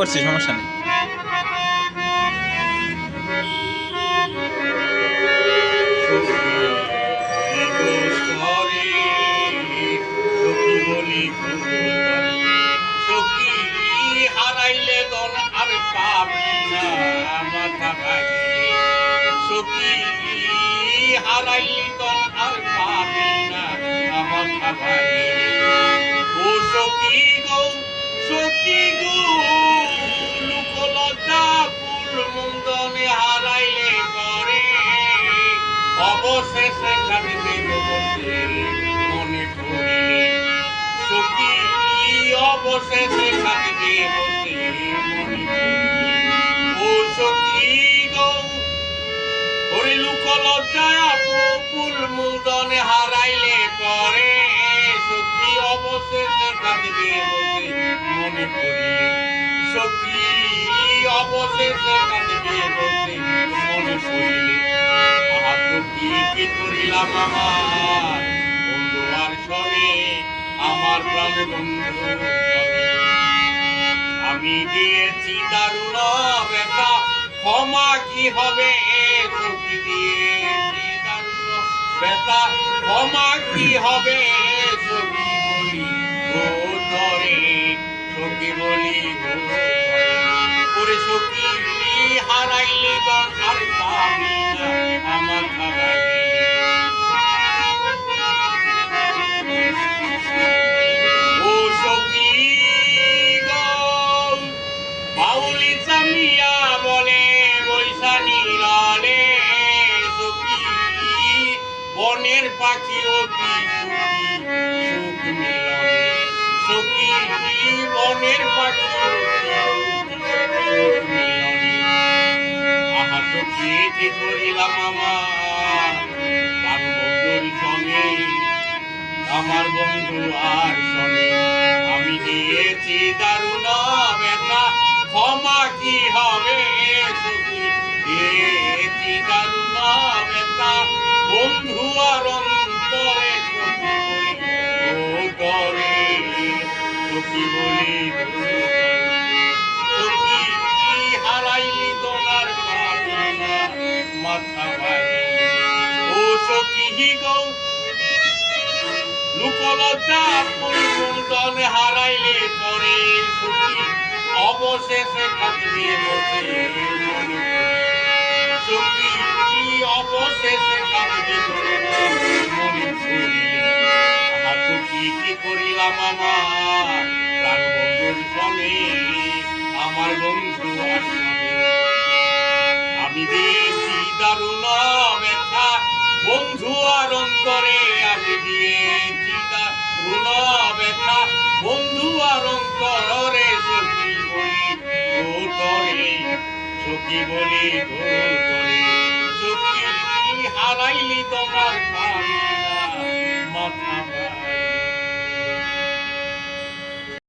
করছি, সমস্যা নেই। হারাইলে দন আর পাবি না মাথা ভাঙিলে সখী হারাইলে দন আর পাবি না মাথা ভাঙিলে ও সখী গো লুকলজ্জা ফুল মুন্দনে হারাইলে করে অবশেষে কাঁদিতে বসে মনে পড়িলে সখী অবশেষে কাঁদিতে বসে মনে পড়িলে ও সখী গো ওরে লুকলজ্জা ফুল মুন্দনে হারাইলে করে সখী অবশেষে কাঁদিতে বসে মনে পড়িলে সখী অবশেষে কাঁদিতে বসে মনে পড়িলে কি করিলাম আমার বন্ধু আর শোনে আমার প্রাণ বন্ধু আমি দিয়েছি দারুণ ব্যথা ক্ষমা কি হবে সখী দিয়েছি দারুণ ব্যথা ক্ষমা কি হবে সখী বলি গো তরে সখী বলি গো ওরে সখী হারাইলে দন আর পাবি না আমার ও সখী গো বাউলি চামিয়া বলে বৈশানী লালে সখী বনের পাখি অতি সুখ মিলনে সখী বনের পাখি সুখ মিলনে আহা সখী কি করিলাম আমার বন্ধুর সঙ্গে আমার বন্ধু আর শোনে আমি দিয়েছি দারুণ ব্যথা ক্ষমা কি হবে সখী দিয়েছি দারুণ ব্যথা বন্ধু আর অন্তরে সখী বলি ও তরে সখী বলি সখী হারাইলি দোনার পাবি না মাথা ভাঙি ও সখী গো লুকলজ্জা ফুলদনে হারাইলে পরে সখী অবশেষে কাঁদিতে বসে মনে সখী অবশেষে কাঁদিতে মনে পড়িলে আর সখী কি করিলাম আমার প্রাণ বন্ধুর সঙ্গে আমার বন্ধু আসবে আমি দিয়েছি দারুণ ব্যথা বন্ধু আর অন্তরে আমি দিয়েছি দারুণ ব্যথা বন্ধু আর অন্তরে সখী বলি গো তরে সখী বলি গো তরে সখী হারাইলি তোমার পাবি না মাথা